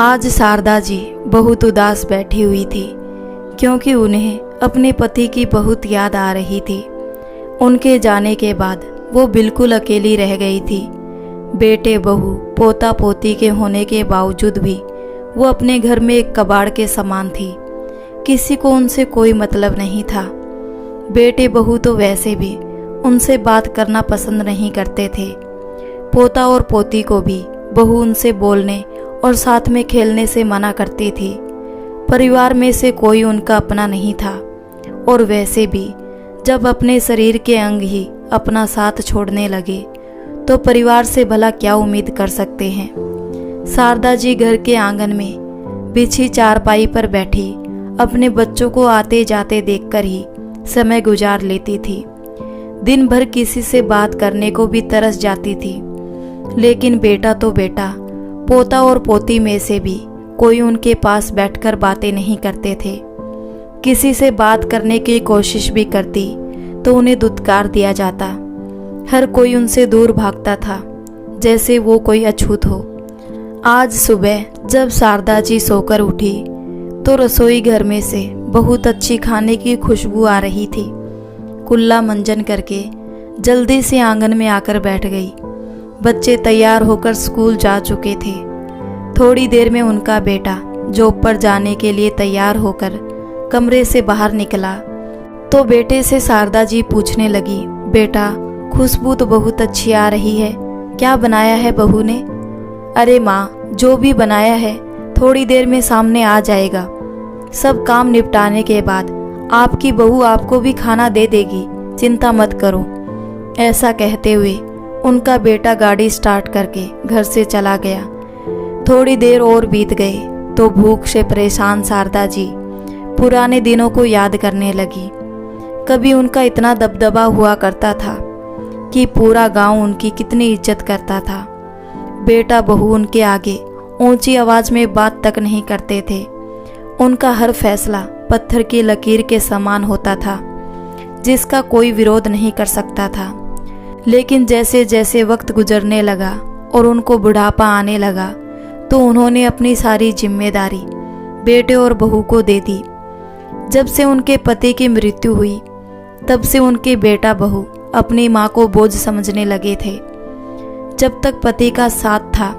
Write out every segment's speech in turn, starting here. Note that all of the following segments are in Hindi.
आज शारदा जी बहुत उदास बैठी हुई थी क्योंकि उन्हें अपने पति की बहुत याद आ रही थी। उनके जाने के बाद वो बिल्कुल अकेली रह गई थी। बेटे बहू पोता पोती के होने के बावजूद भी वो अपने घर में एक कबाड़ के समान थी। किसी को उनसे कोई मतलब नहीं था। बेटे बहू तो वैसे भी उनसे बात करना पसंद नहीं करते थे। पोता और पोती को भी बहू उनसे बोलने और साथ में खेलने से मना करती थी। परिवार में से कोई उनका अपना नहीं था और वैसे भी जब अपने शरीर के अंग ही अपना साथ छोड़ने लगे तो परिवार से भला क्या उम्मीद कर सकते हैं। शारदा जी घर के आंगन में बिछी चारपाई पर बैठी अपने बच्चों को आते जाते देखकर ही समय गुजार लेती थी। दिन भर किसी से बात करने को भी तरस जाती थी, लेकिन बेटा तो बेटा, पोता और पोती में से भी कोई उनके पास बैठकर बातें नहीं करते थे। किसी से बात करने की कोशिश भी करती तो उन्हें दुत्कार दिया जाता। हर कोई उनसे दूर भागता था जैसे वो कोई अछूत हो। आज सुबह जब शारदा जी सोकर उठी तो रसोई घर में से बहुत अच्छी खाने की खुशबू आ रही थी। कुल्ला मंजन करके जल्दी से आंगन में आकर बैठ गई। बच्चे तैयार होकर स्कूल जा चुके थे। थोड़ी देर में उनका बेटा जॉब पर जाने के लिए तैयार होकर कमरे से बाहर निकला तो बेटे से शारदा जी पूछने लगी, बेटा खुशबू तो बहुत अच्छी आ रही है, क्या बनाया है बहू ने? अरे माँ, जो भी बनाया है थोड़ी देर में सामने आ जाएगा। सब काम निपटाने के बाद आपकी बहू आपको भी खाना दे देगी, चिंता मत करो। ऐसा कहते हुए उनका बेटा गाड़ी स्टार्ट करके घर से चला गया। थोड़ी देर और बीत गए तो भूख से परेशान शारदा जी पुराने दिनों को याद करने लगी। कभी उनका इतना दबदबा हुआ करता था कि पूरा गांव उनकी कितनी इज्जत करता था। बेटा बहू उनके आगे ऊंची आवाज में बात तक नहीं करते थे। उनका हर फैसला पत्थर की लकीर के समान होता था, जिसका कोई विरोध नहीं कर सकता था। लेकिन जैसे जैसे वक्त गुजरने लगा और उनको बुढ़ापा आने लगा तो उन्होंने अपनी सारी जिम्मेदारी बेटे और बहू को दे दी। जब से उनके पति की मृत्यु हुई तब से उनके बेटा बहू अपनी माँ को बोझ समझने लगे थे। जब तक पति का साथ था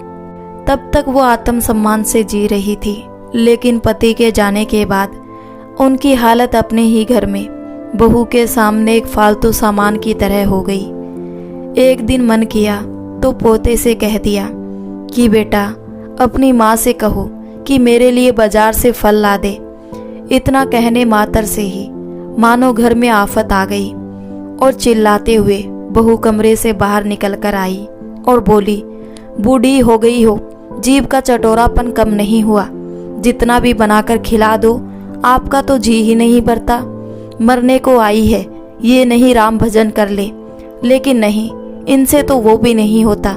तब तक वो आत्मसम्मान से जी रही थी, लेकिन पति के जाने के बाद उनकी हालत अपने ही घर में बहू के सामने एक फालतू सामान की तरह हो गई। एक दिन मन किया तो पोते से कह दिया कि बेटा अपनी माँ से कहो कि मेरे लिए बाजार से फल ला दे। इतना कहने मात्र से ही मानो घर में आफत आ गई और चिल्लाते हुए बहू कमरे से बाहर निकल कर आई और बोली, बूढ़ी हो गई हो, जीभ का चटोरापन कम नहीं हुआ। जितना भी बनाकर खिला दो आपका तो जी ही नहीं भरता। मरने को आई है, ये नहीं राम भजन कर ले। लेकिन नहीं, इनसे तो वो भी नहीं होता।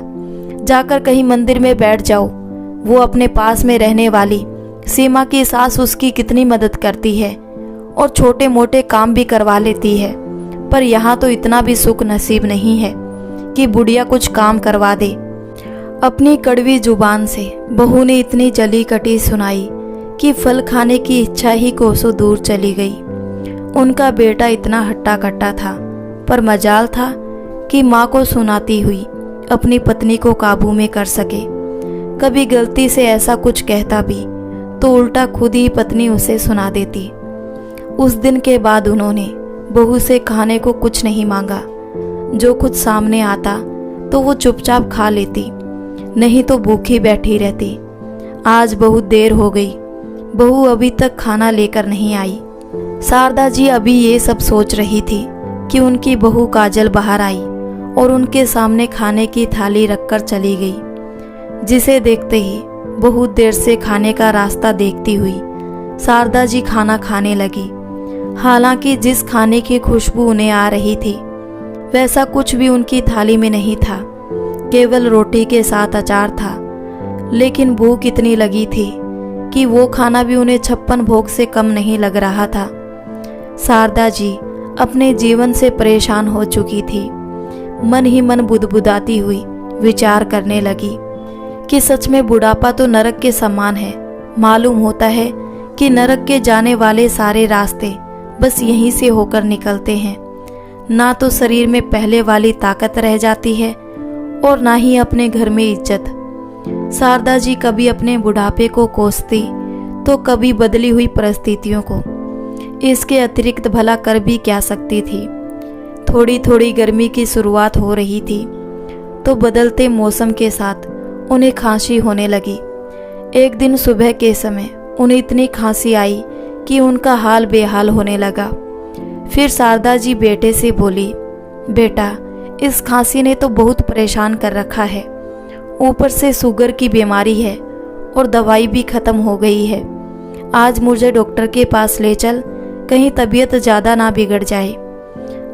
जाकर कहीं मंदिर में बैठ जाओ। वो अपने पास में रहने वाली सीमा की सास उसकी कितनी मदद करती है और छोटे मोटे काम भी करवा लेती है, पर यहाँ तो इतना भी सुख नसीब नहीं है कि बुढ़िया कुछ काम करवा दे। अपनी कड़वी जुबान से बहू ने इतनी जली कटी सुनाई कि फल खाने की इच्छा ही कोसों दूर चली गई। उनका बेटा इतना हट्टा कट्टा था, पर मजाल था कि माँ को सुनाती हुई अपनी पत्नी को काबू में कर सके। कभी गलती से ऐसा कुछ कहता भी तो उल्टा खुद ही पत्नी उसे सुना देती। उस दिन के बाद उन्होंने बहू से खाने को कुछ नहीं मांगा। जो कुछ सामने आता तो वो चुपचाप खा लेती, नहीं तो भूखी बैठी रहती। आज बहुत देर हो गई, बहू अभी तक खाना लेकर नहीं आई। शारदा जी अभी ये सब सोच रही थी कि उनकी बहू काजल बाहर आई और उनके सामने खाने की थाली रखकर चली गई, जिसे देखते ही बहुत देर से खाने का रास्ता देखती हुई शारदा जी खाना खाने लगी। हालांकि जिस खाने की खुशबू उन्हें आ रही थी वैसा कुछ भी उनकी थाली में नहीं था, केवल रोटी के साथ अचार था। लेकिन भूख इतनी लगी थी कि वो खाना भी उन्हें 56 भोग से कम नहीं लग रहा था। शारदा जी अपने जीवन से परेशान हो चुकी थी। मन ही मन बुदबुदाती हुई विचार करने लगी कि सच में बुढ़ापा तो नरक के समान है। मालूम होता है कि नरक के जाने वाले सारे रास्ते बस यहीं से होकर निकलते हैं। ना तो शरीर में पहले वाली ताकत रह जाती है और ना ही अपने घर में इज्जत। शारदा जी कभी अपने बुढ़ापे को कोसती तो कभी बदली हुई परिस्थितियों को। इसके अतिरिक्त भला कर भी क्या सकती थी। थोड़ी थोड़ी गर्मी की शुरुआत हो रही थी तो बदलते मौसम के साथ उन्हें खांसी होने लगी। एक दिन सुबह के समय उन्हें इतनी खांसी आई कि उनका हाल बेहाल होने लगा। फिर शारदा जी बेटे से बोली, बेटा, इस खांसी ने तो बहुत परेशान कर रखा है। ऊपर से शुगर की बीमारी है और दवाई भी खत्म हो गई है। आज मुझे डॉक्टर के पास ले चल, कहीं तबीयत ज़्यादा ना बिगड़ जाए।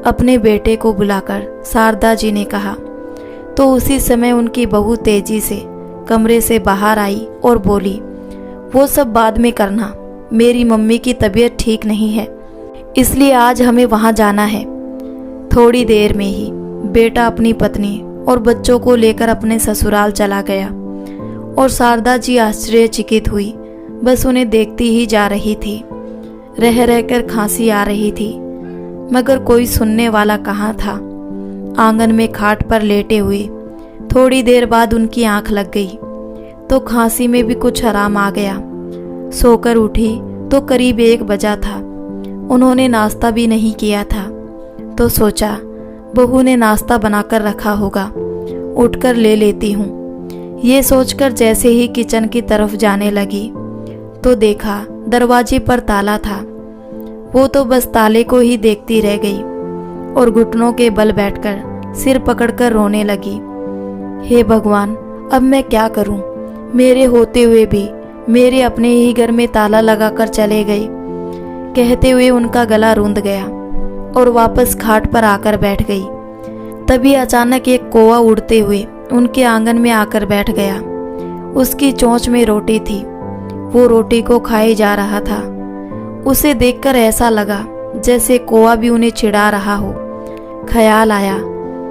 अपने बेटे को बुलाकर शारदा जी ने कहा तो उसी समय उनकी बहू तेजी से कमरे से बाहर आई और बोली, वो सब बाद में करना, मेरी मम्मी की तबीयत ठीक नहीं है, इसलिए आज हमें वहाँ जाना है। थोड़ी देर में ही बेटा अपनी पत्नी और बच्चों को लेकर अपने ससुराल चला गया और शारदा जी आश्चर्यचकित हुई। बस उन्हें देखती ही जा रही थी। रह रहकर खांसी आ रही थी मगर कोई सुनने वाला कहाँ था। आंगन में खाट पर लेटे हुए थोड़ी देर बाद उनकी आंख लग गई तो खांसी में भी कुछ आराम आ गया। सोकर उठी तो करीब 1 बजा था। उन्होंने नाश्ता भी नहीं किया था तो सोचा बहू ने नाश्ता बनाकर रखा होगा, उठकर ले लेती हूँ। ये सोचकर जैसे ही किचन की तरफ जाने लगी तो देखा दरवाजे पर ताला था। वो तो बस ताले को ही देखती रह गई और घुटनों के बल बैठकर सिर पकड़कर रोने लगी। हे भगवान, अब मैं क्या करूं? मेरे होते हुए भी मेरे अपने ही घर में ताला लगाकर चले गए। कहते हुए उनका गला रूंध गया और वापस खाट पर आकर बैठ गई। तभी अचानक एक कौवा उड़ते हुए उनके आंगन में आकर बैठ गया। उसकी चोंच में रोटी थी। वो रोटी को खाए जा रहा था। उसे देखकर ऐसा लगा जैसे कौवा भी उन्हें चिढ़ा रहा हो। ख्याल आया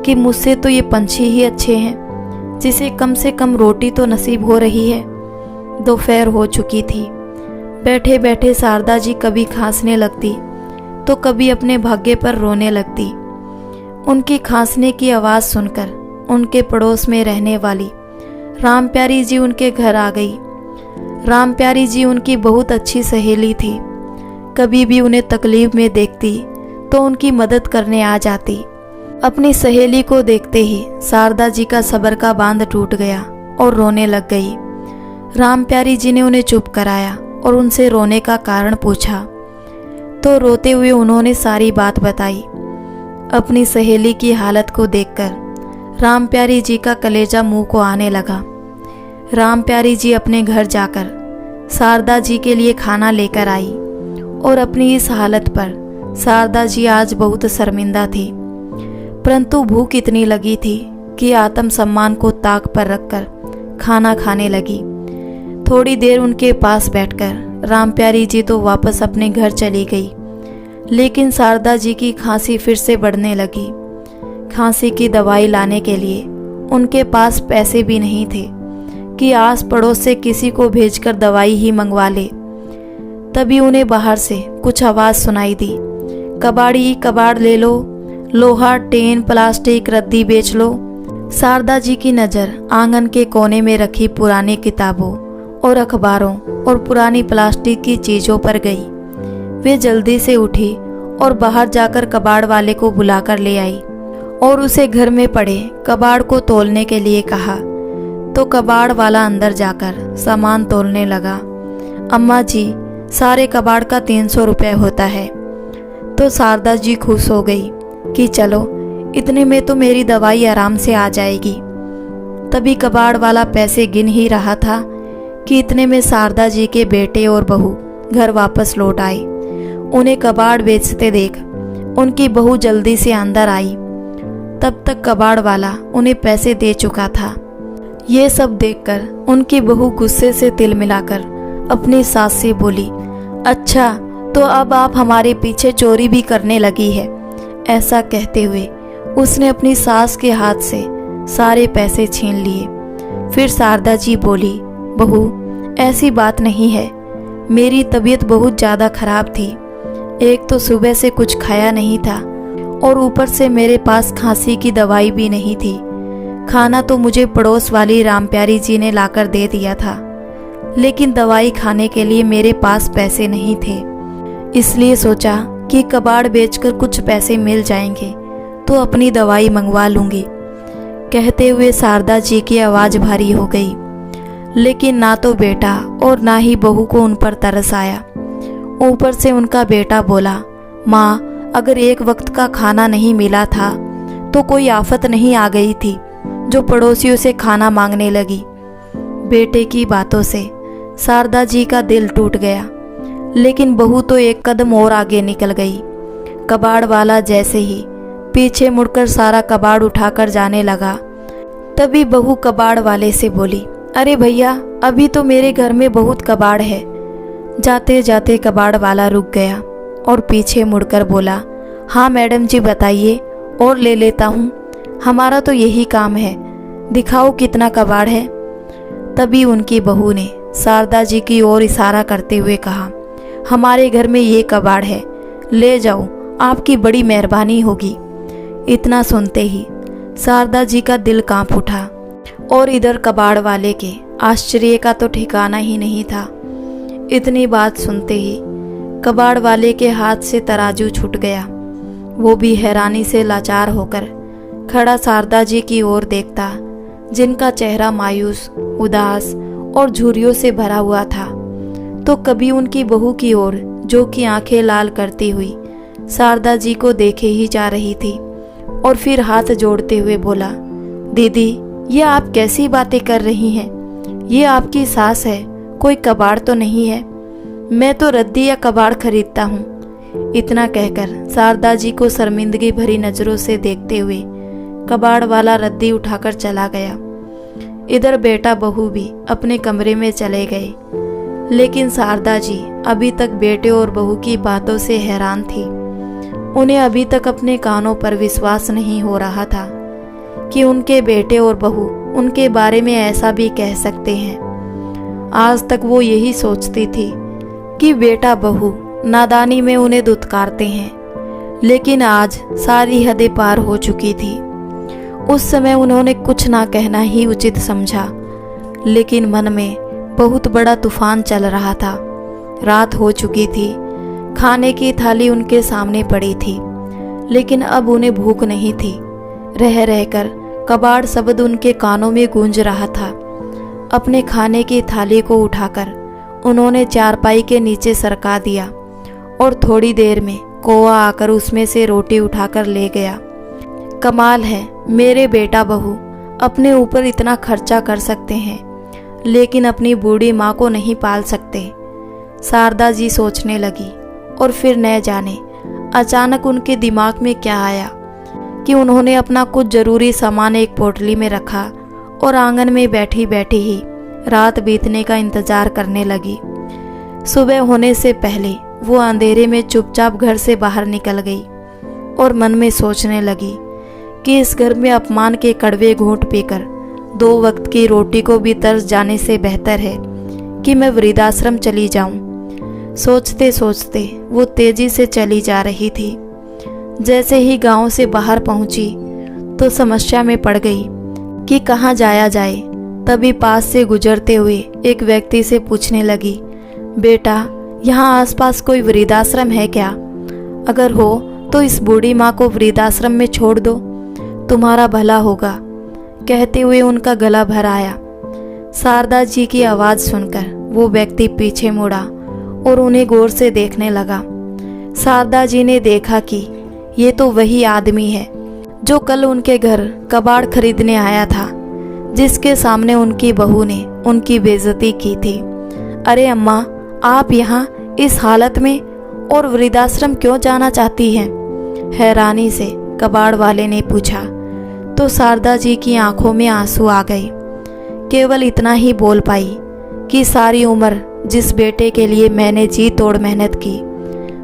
कि मुझसे तो ये पंछी ही अच्छे हैं, जिसे कम से कम रोटी तो नसीब हो रही है। दोपहर हो चुकी थी। बैठे बैठे शारदा जी कभी खांसने लगती तो कभी अपने भाग्य पर रोने लगती। उनकी खांसने की आवाज़ सुनकर उनके पड़ोस में रहने वाली राम प्यारी जी उनके घर आ गई। राम प्यारी जी उनकी बहुत अच्छी सहेली थी। कभी भी उन्हें तकलीफ में देखती तो उनकी मदद करने आ जाती। अपनी सहेली को देखते ही शारदा जी का सब्र का बांध टूट गया और रोने लग गई। राम प्यारी जी ने उन्हें चुप कराया और उनसे रोने का कारण पूछा तो रोते हुए उन्होंने सारी बात बताई। अपनी सहेली की हालत को देखकर राम प्यारी जी का कलेजा मुंह को आने लगा। राम प्यारी जी अपने घर जाकर शारदा जी के लिए खाना लेकर आई और अपनी इस हालत पर शारदा जी आज बहुत शर्मिंदा थी। परंतु भूख इतनी लगी थी कि आत्मसम्मान को ताक पर रखकर खाना खाने लगी। थोड़ी देर उनके पास बैठकर राम प्यारी जी तो वापस अपने घर चली गई। लेकिन शारदा जी की खांसी फिर से बढ़ने लगी। खांसी की दवाई लाने के लिए उनके पास पैसे भी नहीं थे कि आस पड़ोस से किसी को भेजकर दवाई ही मंगवा ले। तभी उन्हें बाहर से कुछ आवाज़ सुनाई दी, कबाड़ी कबाड़ ले लो, लोहा टेन प्लास्टिक रद्दी बेच लो। शारदा जी की नज़र आंगन के कोने में रखी पुरानी किताबों और अखबारों और पुरानी प्लास्टिक की चीज़ों पर गई। वे जल्दी से उठी और बाहर जाकर कबाड़ वाले को बुलाकर ले आई और उसे घर में पड़े कबाड़ को तोलने के लिए कहा। तो कबाड़ वाला अंदर जाकर सामान तोलने लगा। अम्मा जी, सारे कबाड़ का 300 रुपये होता है। तो शारदा जी खुश हो गई कि चलो, इतने में तो मेरी दवाई आराम से आ जाएगी। तभी कबाड़ वाला पैसे गिन ही रहा था कि इतने में शारदा जी के बेटे और बहू घर वापस लौट आए। उन्हें कबाड़ बेचते देख उनकी बहू जल्दी से अंदर आई। तब तक कबाड़ वाला उन्हें पैसे दे चुका था। ये सब देखकर उनकी बहू गुस्से से तिल मिलाकर अपनी सास से बोली, अच्छा तो अब आप हमारे पीछे चोरी भी करने लगी है। ऐसा कहते हुए उसने अपनी सास के हाथ से सारे पैसे छीन लिए। फिर शारदा जी बोली, बहू ऐसी बात नहीं है, मेरी तबीयत बहुत ज़्यादा खराब थी। एक तो सुबह से कुछ खाया नहीं था और ऊपर से मेरे पास खांसी की दवाई भी नहीं थी। खाना तो मुझे पड़ोस वाली रामप्यारी जी ने लाकर दे दिया था, लेकिन दवाई खाने के लिए मेरे पास पैसे नहीं थे। इसलिए सोचा कि कबाड़ बेचकर कुछ पैसे मिल जाएंगे तो अपनी दवाई मंगवा लूँगी। कहते हुए शारदा जी की आवाज़ भारी हो गई, लेकिन ना तो बेटा और ना ही बहू को उन पर तरस आया। ऊपर से उनका बेटा बोला, माँ अगर एक वक्त का खाना नहीं मिला था तो कोई आफत नहीं आ गई थी जो पड़ोसियों से खाना मांगने लगी। बेटे की बातों से शारदा जी का दिल टूट गया, लेकिन बहू तो एक कदम और आगे निकल गई। कबाड़ वाला जैसे ही पीछे मुड़कर सारा कबाड़ उठाकर जाने लगा, तभी बहू कबाड़ वाले से बोली, अरे भैया अभी तो मेरे घर में बहुत कबाड़ है। जाते जाते कबाड़ वाला रुक गया और पीछे मुड़कर बोला, हाँ मैडम जी बताइए और ले लेता हूँ, हमारा तो यही काम है, दिखाओ कितना कबाड़ है। तभी उनकी बहू ने शारदा जी की ओर इशारा करते हुए कहा, हमारे घर में ये कबाड़ है, ले जाओ, आपकी बड़ी मेहरबानी होगी। इतना सुनते ही शारदा जी का दिल कांप उठा और इधर कबाड़ वाले के आश्चर्य का तो ठिकाना ही नहीं था। इतनी बात सुनते ही कबाड़ वाले के हाथ से तराजू छूट गया। वो भी हैरानी से लाचार होकर खड़ा शारदा जी की ओर देखता, जिनका चेहरा मायूस, उदास और झुर्रियों से भरा हुआ था, तो कभी उनकी बहू की ओर जो कि आंखें लाल करती हुई शारदा जी को देखे ही जा रही थी, और फिर हाथ जोड़ते हुए बोला, दीदी ये आप कैसी बातें कर रही हैं? ये आपकी सास है, कोई कबाड़ तो नहीं है। मैं तो रद्दी या कबाड़ खरीदता हूँ। इतना कहकर शारदा जी को शर्मिंदगी भरी नज़रों से देखते हुए कबाड़ वाला रद्दी उठाकर चला गया। इधर बेटा बहू भी अपने कमरे में चले गए, लेकिन शारदा जी अभी तक बेटे और बहू की बातों से हैरान थी। उन्हें अभी तक अपने कानों पर विश्वास नहीं हो रहा था कि उनके बेटे और बहू उनके बारे में ऐसा भी कह सकते हैं। आज तक वो यही सोचती थी कि बेटा बहू नादानी में उन्हें दुत्कारते हैं, लेकिन आज सारी हदें पार हो चुकी थी। उस समय उन्होंने कुछ ना कहना ही उचित समझा, लेकिन मन में बहुत बड़ा तूफान चल रहा था। रात हो चुकी थी, खाने की थाली उनके सामने पड़ी थी, लेकिन अब उन्हें भूख नहीं थी। रह रहकर कबाड़ शब्द उनके कानों में गूंज रहा था। अपने खाने की थाली को उठाकर उन्होंने चारपाई के नीचे सरका दिया और थोड़ी देर में कौवा आकर उसमें से रोटी उठाकर ले गया। कमाल है, मेरे बेटा बहू अपने ऊपर इतना खर्चा कर सकते हैं, लेकिन अपनी बूढ़ी माँ को नहीं पाल सकते। शारदा जी सोचने लगी, और फिर न जाने अचानक उनके दिमाग में क्या आया कि उन्होंने अपना कुछ ज़रूरी सामान एक पोटली में रखा और आंगन में बैठी बैठी ही रात बीतने का इंतज़ार करने लगी। सुबह होने से पहले वो अंधेरे में चुपचाप घर से बाहर निकल गई और मन में सोचने लगी कि इस घर में अपमान के कड़वे घूंट पीकर 2 वक्त की रोटी को भी तरस जाने से बेहतर है कि मैं वृद्धाश्रम चली जाऊं। सोचते सोचते वो तेजी से चली जा रही थी। जैसे ही गांव से बाहर पहुंची तो समस्या में पड़ गई कि कहाँ जाया जाए। तभी पास से गुजरते हुए एक व्यक्ति से पूछने लगी, बेटा यहाँ आसपास कोई वृद्धाश्रम है क्या? अगर हो तो इस बूढ़ी माँ को वृद्धाश्रम में छोड़ दो, तुम्हारा भला होगा। कहते हुए उनका गला भर आया। शारदा जी की आवाज़ सुनकर वो व्यक्ति पीछे मुड़ा और उन्हें गौर से देखने लगा। शारदा जी ने देखा कि ये तो वही आदमी है जो कल उनके घर कबाड़ खरीदने आया था, जिसके सामने उनकी बहू ने उनकी बेइज्जती की थी। अरे अम्मा, आप यहाँ इस हालत में और वृद्धाश्रम क्यों जाना चाहती हैं? हैरानी से कबाड़ वाले ने पूछा तो शारदा जी की आंखों में आंसू आ गए। केवल इतना ही बोल पाई कि सारी उम्र जिस बेटे के लिए मैंने जी तोड़ मेहनत की,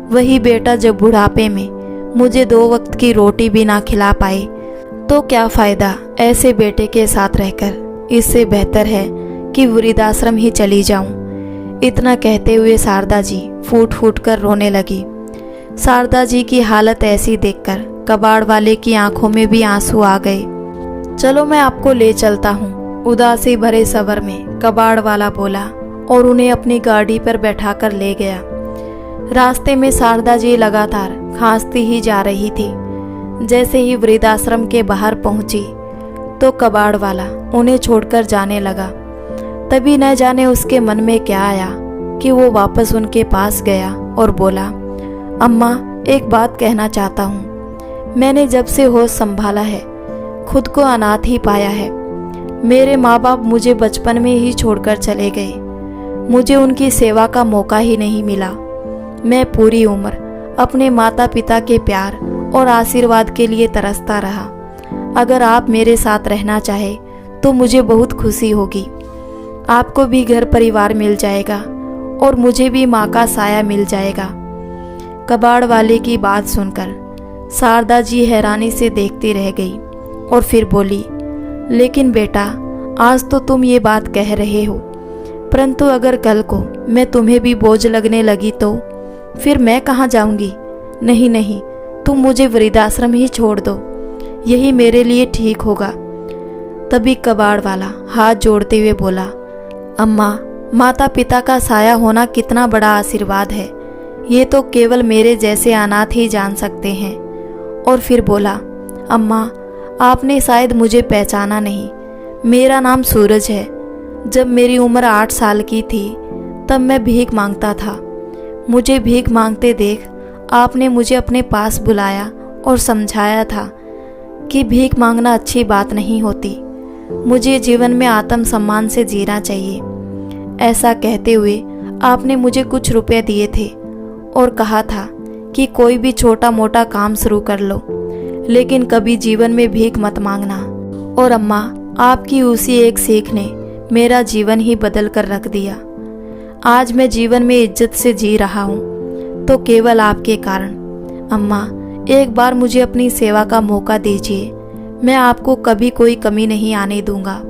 वही बेटा जब बुढ़ापे में मुझे 2 वक्त की रोटी भी ना खिला पाए तो क्या फ़ायदा ऐसे बेटे के साथ रहकर। इससे बेहतर है कि वृद्धाश्रम ही चली जाऊं। इतना कहते हुए शारदा जी फूट फूट कर रोने लगी। शारदा जी की हालत ऐसी देखकर कबाड़ वाले की आंखों में भी आंसू आ गए। चलो मैं आपको ले चलता हूँ, उदासी भरे सवर में कबाड़ वाला बोला और उन्हें अपनी गाड़ी पर बैठाकर ले गया। रास्ते में शारदा जी लगातार खांसती ही जा रही थी। जैसे ही वृद्धाश्रम के बाहर पहुंची तो कबाड़ वाला उन्हें छोड़कर जाने लगा। तभी न जाने उसके मन में क्या आया कि वो वापस उनके पास गया और बोला, अम्मा एक बात कहना चाहता हूँ। मैंने जब से होश संभाला है खुद को अनाथ ही पाया है। मेरे माँ बाप मुझे बचपन में ही छोड़कर चले गए। मुझे उनकी सेवा का मौका ही नहीं मिला। मैं पूरी उम्र अपने माता पिता के प्यार और आशीर्वाद के लिए तरसता रहा। अगर आप मेरे साथ रहना चाहे तो मुझे बहुत खुशी होगी। आपको भी घर परिवार मिल जाएगा और मुझे भी माँ का साया मिल जाएगा। कबाड़ वाले की बात सुनकर शारदा जी हैरानी से देखती रह गई और फिर बोली, लेकिन बेटा आज तो तुम ये बात कह रहे हो, परंतु अगर कल को मैं तुम्हें भी बोझ लगने लगी तो फिर मैं कहाँ जाऊंगी? नहीं नहीं, तुम मुझे वृद्धाश्रम ही छोड़ दो, यही मेरे लिए ठीक होगा। तभी कबाड़ वाला हाथ जोड़ते हुए बोला, अम्मा माता पिता का साया होना कितना बड़ा आशीर्वाद है, ये तो केवल मेरे जैसे अनाथ ही जान सकते हैं। और फिर बोला, अम्मा आपने शायद मुझे पहचाना नहीं, मेरा नाम सूरज है। जब मेरी उम्र 8 साल की थी तब मैं भीख मांगता था। मुझे भीख मांगते देख आपने मुझे अपने पास बुलाया और समझाया था कि भीख मांगना अच्छी बात नहीं होती, मुझे जीवन में आत्मसम्मान से जीना चाहिए। ऐसा कहते हुए आपने मुझे कुछ रुपए दिए थे और कहा था कि कोई भी छोटा मोटा काम शुरू कर लो, लेकिन कभी जीवन में भीख मत मांगना। और अम्मा आपकी उसी एक सीख ने मेरा जीवन ही बदल कर रख दिया। आज मैं जीवन में इज्जत से जी रहा हूँ तो केवल आपके कारण। अम्मा एक बार मुझे अपनी सेवा का मौका दीजिए, मैं आपको कभी कोई कमी नहीं आने दूंगा।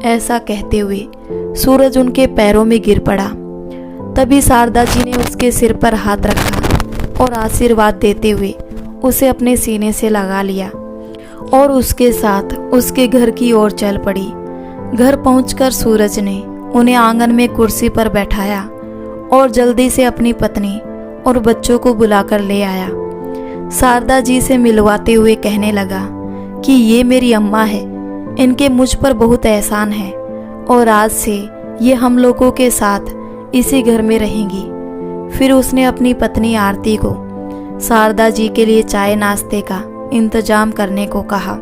ऐसा कहते हुए सूरज उनके पैरों में गिर पड़ा। तभी शारदा जी ने उसके सिर पर हाथ रखा और आशीर्वाद देते हुए उसे अपने सीने से लगा लिया और उसके साथ उसके घर की ओर चल पड़ी। घर पहुंचकर सूरज ने उन्हें आंगन में कुर्सी पर बैठाया और जल्दी से अपनी पत्नी और बच्चों को बुलाकर ले आया। शारदा जी से मिलवाते हुए कहने लगा कि ये मेरी अम्मा है, इनके मुझ पर बहुत एहसान है और आज से ये हम लोगों के साथ इसी घर में रहेंगी। फिर उसने अपनी पत्नी आरती को शारदा जी के लिए चाय नाश्ते का इंतजाम करने को कहा।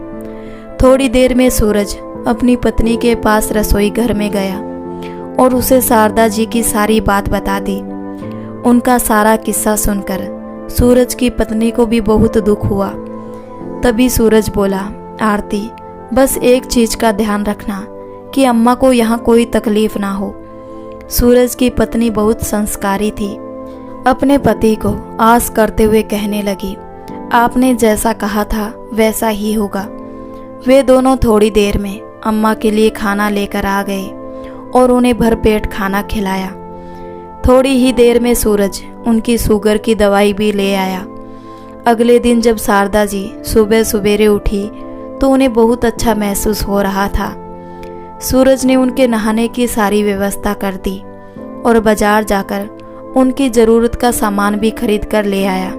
थोड़ी देर में सूरज अपनी पत्नी के पास रसोई घर में गया और उसे शारदा जी की सारी बात बता दी। उनका सारा किस्सा सुनकर सूरज की पत्नी को भी बहुत दुख हुआ। तभी सूरज बोला, आरती बस एक चीज का ध्यान रखना कि अम्मा को यहाँ कोई तकलीफ ना हो। सूरज की पत्नी बहुत संस्कारी थी। अपने पति को आस करते हुए कहने लगी, आपने जैसा कहा था वैसा ही होगा। वे दोनों थोड़ी देर में अम्मा के लिए खाना लेकर आ गए और उन्हें भरपेट खाना खिलाया। थोड़ी ही देर में सूरज उनकी शुगर की दवाई भी ले आया। अगले दिन जब शारदा जी सुबह सवेरे उठी तो उन्हें बहुत अच्छा महसूस हो रहा था। सूरज ने उनके नहाने की सारी व्यवस्था कर दी और बाजार जाकर उनकी ज़रूरत का सामान भी खरीद कर ले आया।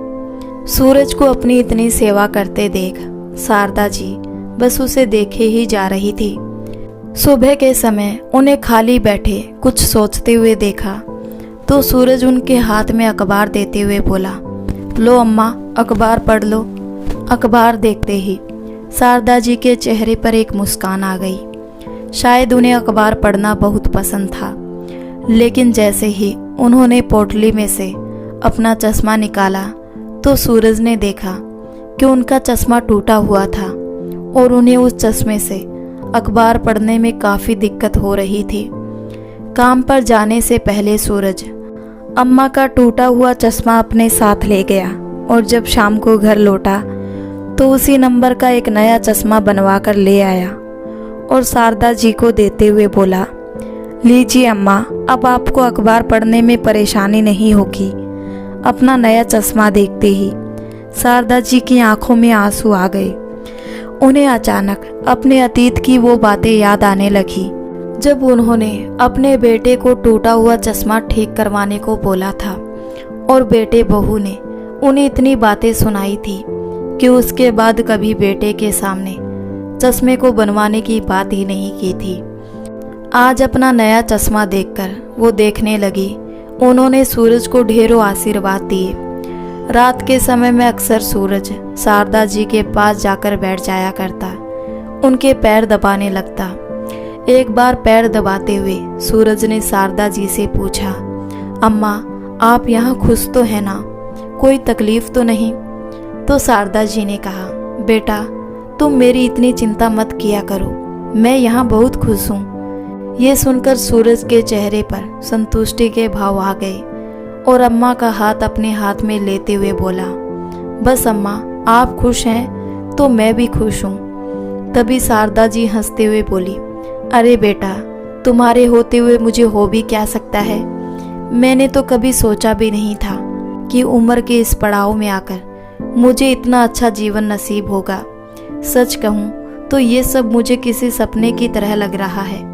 सूरज को अपनी इतनी सेवा करते देख शारदा जी बस उसे देखे ही जा रही थी। सुबह के समय उन्हें खाली बैठे कुछ सोचते हुए देखा तो सूरज उनके हाथ में अखबार देते हुए बोला, लो अम्मा अखबार पढ़ लो। अखबार देखते ही शारदा जी के चेहरे पर एक मुस्कान आ गई। शायद उन्हें अखबार पढ़ना बहुत पसंद था, लेकिन जैसे ही उन्होंने पोटली में से अपना चश्मा निकाला तो सूरज ने देखा कि उनका चश्मा टूटा हुआ था और उन्हें उस चश्मे से अखबार पढ़ने में काफ़ी दिक्कत हो रही थी। काम पर जाने से पहले सूरज अम्मा का टूटा हुआ चश्मा अपने साथ ले गया और जब शाम को घर लौटा तो उसी नंबर का एक नया चश्मा बनवा कर ले आया और शारदा जी को देते हुए बोला, लीजिए अम्मा, अब आपको अखबार पढ़ने में परेशानी नहीं होगी। अपना नया चश्मा देखते ही शारदा जी की आंखों में आंसू आ गए। उन्हें अचानक अपने अतीत की वो बातें याद आने लगी जब उन्होंने अपने बेटे को टूटा हुआ चश्मा ठीक करवाने को बोला था और बेटे बहू ने उन्हें इतनी बातें सुनाई थी कि उसके बाद कभी बेटे के सामने चश्मे को बनवाने की बात ही नहीं की थी। आज अपना नया चश्मा देखकर वो देखने लगी। उन्होंने सूरज को ढेरों आशीर्वाद दिए। रात के समय में अक्सर सूरज शारदा जी के पास जाकर बैठ जाया करता, उनके पैर दबाने लगता। एक बार पैर दबाते हुए सूरज ने शारदा जी से पूछा, अम्मा आप यहाँ खुश तो है ना, कोई तकलीफ तो नहीं? तो शारदा जी ने कहा, बेटा तुम मेरी इतनी चिंता मत किया करो, मैं यहाँ बहुत खुश हूँ। ये सुनकर सूरज के चेहरे पर संतुष्टि के भाव आ गए और अम्मा का हाथ अपने हाथ में लेते हुए बोला, बस अम्मा आप खुश हैं तो मैं भी खुश हूँ। तभी शारदा जी हंसते हुए बोली, अरे बेटा तुम्हारे होते हुए मुझे हो भी क्या सकता है। मैंने तो कभी सोचा भी नहीं था कि उम्र के इस पड़ाव में आकर मुझे इतना अच्छा जीवन नसीब होगा। सच कहूँ तो ये सब मुझे किसी सपने की तरह लग रहा है।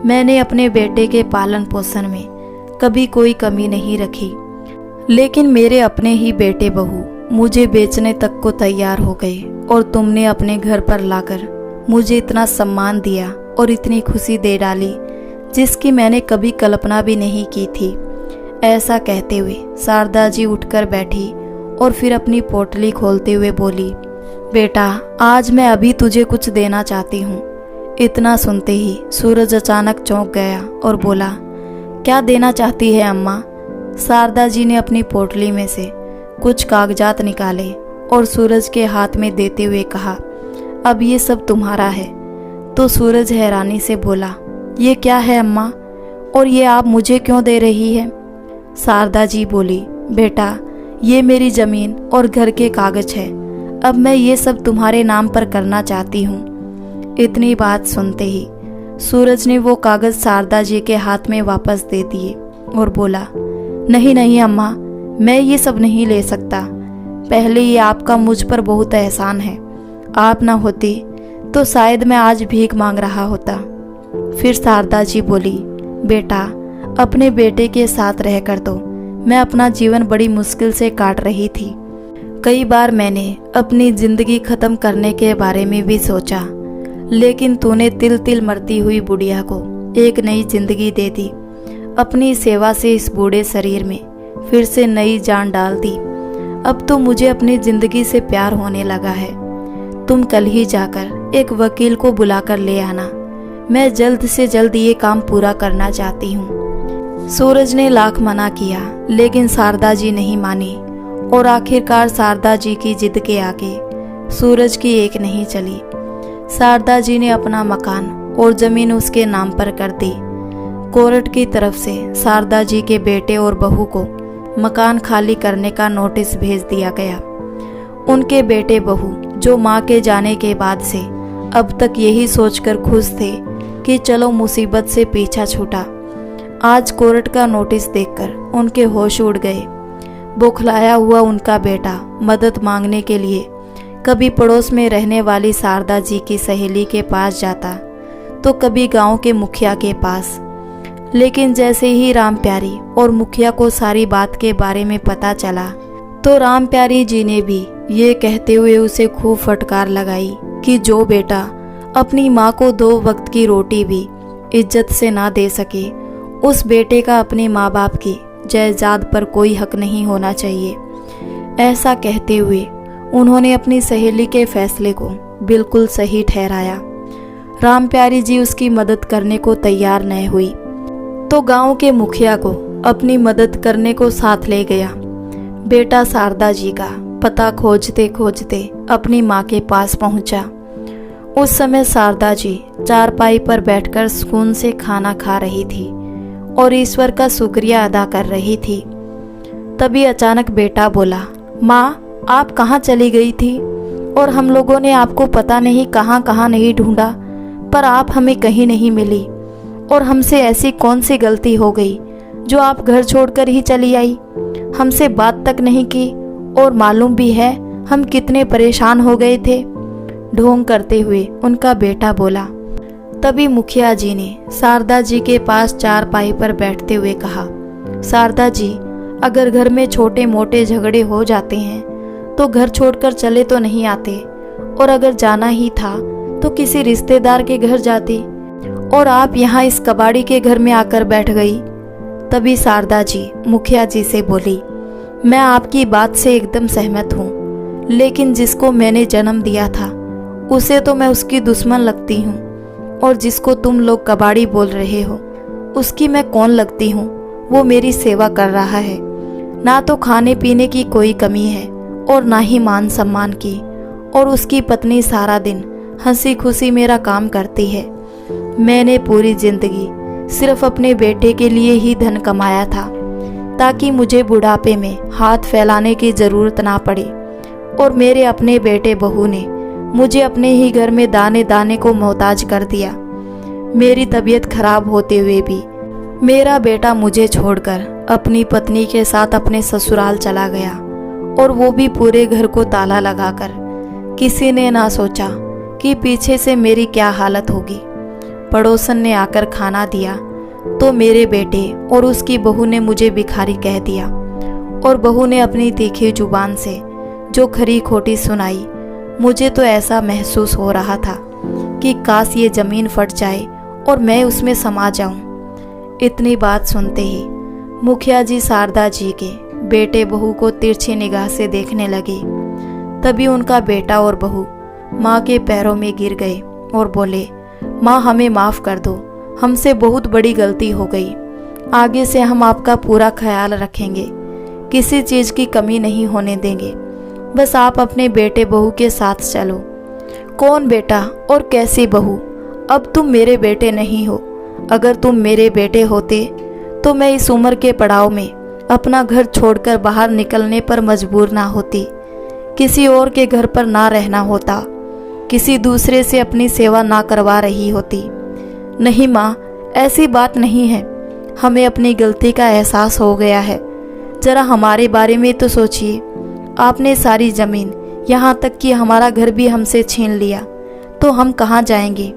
मैंने अपने बेटे के पालन पोषण में कभी कोई कमी नहीं रखी, लेकिन मेरे अपने ही बेटे बहू मुझे बेचने तक को तैयार हो गए और तुमने अपने घर पर लाकर मुझे इतना सम्मान दिया और इतनी खुशी दे डाली जिसकी मैंने कभी कल्पना भी नहीं की थी। ऐसा कहते हुए शारदा जी उठकर बैठी और फिर अपनी पोटली खोलते हुए बोली, बेटा आज मैं अभी तुझे कुछ देना चाहती हूँ। इतना सुनते ही सूरज अचानक चौंक गया और बोला, क्या देना चाहती है अम्मा? शारदा जी ने अपनी पोटली में से कुछ कागजात निकाले और सूरज के हाथ में देते हुए कहा, अब ये सब तुम्हारा है। तो सूरज हैरानी से बोला, ये क्या है अम्मा, और ये आप मुझे क्यों दे रही है? शारदा जी बोली, बेटा ये मेरी ज़मीन और घर के कागज है, अब मैं ये सब तुम्हारे नाम पर करना चाहती हूँ। इतनी बात सुनते ही सूरज ने वो कागज शारदा जी के हाथ में वापस दे दिए और बोला, नहीं नहीं अम्मा, मैं ये सब नहीं ले सकता। पहले ये आपका मुझ पर बहुत एहसान है, आप ना होती तो शायद मैं आज भीख मांग रहा होता। फिर शारदा जी बोली, बेटा अपने बेटे के साथ रहकर तो मैं अपना जीवन बड़ी मुश्किल से काट रही थी। कई बार मैंने अपनी जिंदगी खत्म करने के बारे में भी सोचा, लेकिन तूने तिल तिल मरती हुई बुढ़िया को एक नई जिंदगी दे दी। अपनी सेवा से इस बूढ़े शरीर में फिर से नई जान डाल दी। अब तो मुझे अपनी जिंदगी से प्यार होने लगा है। तुम कल ही जाकर एक वकील को बुलाकर ले आना, मैं जल्द से जल्द ये काम पूरा करना चाहती हूँ। सूरज ने लाख मना किया, लेकिन शारदा जी नहीं मानी और आखिरकार शारदा जी की जिद के आगे सूरज की एक नहीं चली। शारदा जी ने अपना मकान और जमीन उसके नाम पर कर दी। कोर्ट की तरफ से शारदा जी के बेटे और बहू को मकान खाली करने का नोटिस भेज दिया गया। उनके बेटे बहू जो मां के जाने के बाद से अब तक यही सोचकर खुश थे कि चलो मुसीबत से पीछा छूटा, आज कोर्ट का नोटिस देखकर उनके होश उड़ गए। बौखलाया हुआ उनका बेटा मदद मांगने के लिए कभी पड़ोस में रहने वाली शारदा जी की सहेली के पास जाता तो कभी गांव के मुखिया के पास। लेकिन जैसे ही राम प्यारी और मुखिया को सारी बात के बारे में पता चला तो राम प्यारी जी ने भी ये कहते हुए उसे खूब फटकार लगाई कि जो बेटा अपनी माँ को 2 वक्त की रोटी भी इज्जत से ना दे सके, उस बेटे का अपने माँ बाप की जायदाद पर कोई हक नहीं होना चाहिए। ऐसा कहते हुए उन्होंने अपनी सहेली के फैसले को बिल्कुल सही ठहराया। राम प्यारी जी उसकी मदद करने को तैयार न हुई तो गांव के मुखिया को अपनी मदद करने को साथ ले गया। बेटा शारदा जी का पता खोजते खोजते अपनी माँ के पास पहुंचा। उस समय शारदा जी चारपाई पर बैठकर सुकून से खाना खा रही थी और ईश्वर का शुक्रिया अदा कर रही थी। तभी अचानक बेटा बोला, माँ आप कहाँ चली गई थी और हम लोगों ने आपको पता नहीं कहाँ कहाँ नहीं ढूंढा, पर आप हमें कहीं नहीं मिली। और हमसे ऐसी कौन सी गलती हो गई जो आप घर छोड़कर ही चली आई? हमसे बात तक नहीं की, और मालूम भी है हम कितने परेशान हो गए थे। ढोंग करते हुए उनका बेटा बोला। तभी मुखिया जी ने शारदा जी के पास चारपाई पर बैठते हुए कहा, शारदा जी, अगर घर में छोटे मोटे झगड़े हो जाते हैं तो घर छोड़कर चले तो नहीं आते, और अगर जाना ही था तो किसी रिश्तेदार के घर जाती, और आप यहाँ इस कबाड़ी के घर में आकर बैठ गई। तभी शारदा जी मुखिया जी से बोली, मैं आपकी बात से एकदम सहमत हूँ, लेकिन जिसको मैंने जन्म दिया था उसे तो मैं उसकी दुश्मन लगती हूँ, और जिसको तुम लोग कबाड़ी बोल रहे हो उसकी मैं कौन लगती हूँ? वो मेरी सेवा कर रहा है। ना तो खाने पीने की कोई कमी है और ना ही मान सम्मान की, और उसकी पत्नी सारा दिन हंसी खुशी मेरा काम करती है। मैंने पूरी जिंदगी सिर्फ अपने बेटे के लिए ही धन कमाया था, ताकि मुझे बुढ़ापे में हाथ फैलाने की ज़रूरत ना पड़े, और मेरे अपने बेटे बहू ने मुझे अपने ही घर में दाने दाने को मोहताज कर दिया। मेरी तबीयत खराब होते हुए भी मेरा बेटा मुझे छोड़कर अपनी पत्नी के साथ अपने ससुराल चला गया, और वो भी पूरे घर को ताला लगाकर। किसी ने ना सोचा कि पीछे से मेरी क्या हालत होगी। पड़ोसन ने आकर खाना दिया तो मेरे बेटे और उसकी बहू ने मुझे भिखारी कह दिया, और बहू ने अपनी तीखी जुबान से जो खरी खोटी सुनाई। मुझे तो ऐसा महसूस हो रहा था कि काश ये ज़मीन फट जाए और मैं उसमें समा जाऊं। इतनी बात सुनते ही मुखिया जी शारदा जी के बेटे बहू को तिरछी निगाह से देखने लगे। तभी उनका बेटा और बहू माँ के पैरों में गिर गए और बोले, माँ, हमें माफ़ कर दो, हमसे बहुत बड़ी गलती हो गई। आगे से हम आपका पूरा ख्याल रखेंगे, किसी चीज़ की कमी नहीं होने देंगे। बस आप अपने बेटे बहू के साथ चलो। कौन बेटा और कैसी बहू? अब तुम मेरे बेटे नहीं हो। अगर तुम मेरे बेटे होते तो मैं इस उम्र के पड़ाव में अपना घर छोड़कर बाहर निकलने पर मजबूर ना होती, किसी और के घर पर ना रहना होता, किसी दूसरे से अपनी सेवा ना करवा रही होती। नहीं माँ, ऐसी बात नहीं है। हमें अपनी गलती का एहसास हो गया है। जरा हमारे बारे में तो सोचिए। आपने सारी ज़मीन, यहाँ तक कि हमारा घर भी हमसे छीन लिया, तो हम कहाँ जाएंगे?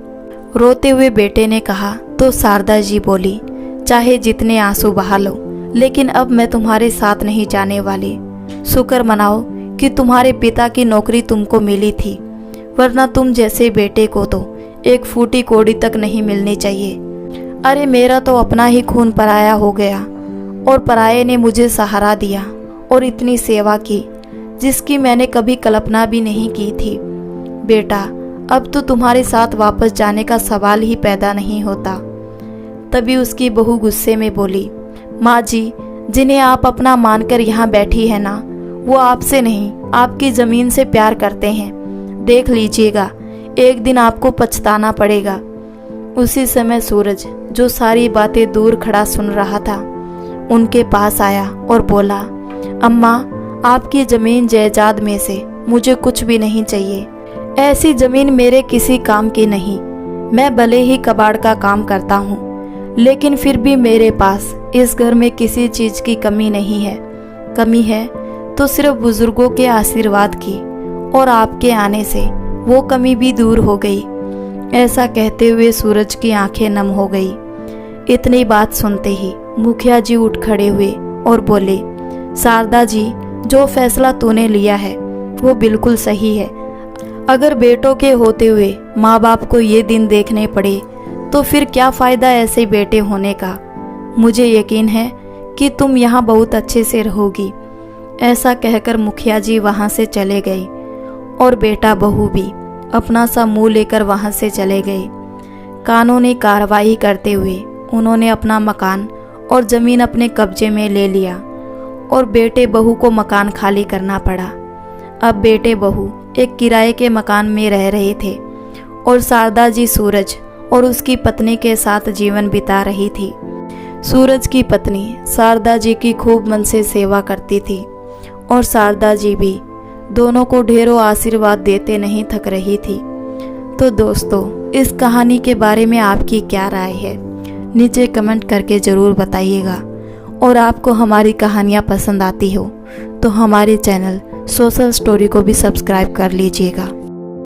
रोते हुए बेटे ने कहा तो शारदा जी बोली, चाहे जितने आंसू बहा लो, लेकिन अब मैं तुम्हारे साथ नहीं जाने वाली। शुक्र मनाओ कि तुम्हारे पिता की नौकरी तुमको मिली थी, वरना तुम जैसे बेटे को तो एक फूटी कौड़ी तक नहीं मिलनी चाहिए। अरे मेरा तो अपना ही खून पराया हो गया, और पराये ने मुझे सहारा दिया और इतनी सेवा की जिसकी मैंने कभी कल्पना भी नहीं की थी। बेटा, अब तो तुम्हारे साथ वापस जाने का सवाल ही पैदा नहीं होता। तभी उसकी बहू गुस्से में बोली, माँ जी, जिन्हें आप अपना मानकर यहाँ बैठी है ना, वो आपसे नहीं, आपकी ज़मीन से प्यार करते हैं। देख लीजिएगा, एक दिन आपको पछताना पड़ेगा। उसी समय सूरज, जो सारी बातें दूर खड़ा सुन रहा था, उनके पास आया और बोला, अम्मा, आपकी ज़मीन जायदाद में से मुझे कुछ भी नहीं चाहिए। ऐसी ज़मीन मेरे किसी काम की नहीं। मैं भले ही कबाड़ का काम करता हूँ, लेकिन फिर भी मेरे पास इस घर में किसी चीज़ की कमी नहीं है। कमी है तो सिर्फ बुजुर्गों के आशीर्वाद की, और आपके आने से वो कमी भी दूर हो गई। ऐसा कहते हुए सूरज की आंखें नम हो गई। इतनी बात सुनते ही मुखिया जी उठ खड़े हुए और बोले, शारदा जी, जो फैसला तूने लिया है वो बिल्कुल सही है। अगर बेटों के होते हुए माँ बाप को ये दिन देखने पड़े तो फिर क्या फ़ायदा ऐसे बेटे होने का। मुझे यकीन है कि तुम यहाँ बहुत अच्छे से रहोगी। ऐसा कहकर मुखिया जी वहाँ से चले गए, और बेटा बहू भी अपना सा मुँह लेकर वहाँ से चले गए। कानूनी कार्रवाई करते हुए उन्होंने अपना मकान और ज़मीन अपने कब्जे में ले लिया, और बेटे बहू को मकान खाली करना पड़ा। अब बेटे बहू एक किराए के मकान में रह रहे थे, और शारदा जी सूरज और उसकी पत्नी के साथ जीवन बिता रही थी। सूरज की पत्नी शारदा जी की खूब मन से सेवा करती थी, और शारदा जी भी दोनों को ढेरों आशीर्वाद देते नहीं थक रही थी। तो दोस्तों, इस कहानी के बारे में आपकी क्या राय है, नीचे कमेंट करके ज़रूर बताइएगा। और आपको हमारी कहानियाँ पसंद आती हो तो हमारे चैनल सोशल स्टोरी को भी सब्सक्राइब कर लीजिएगा।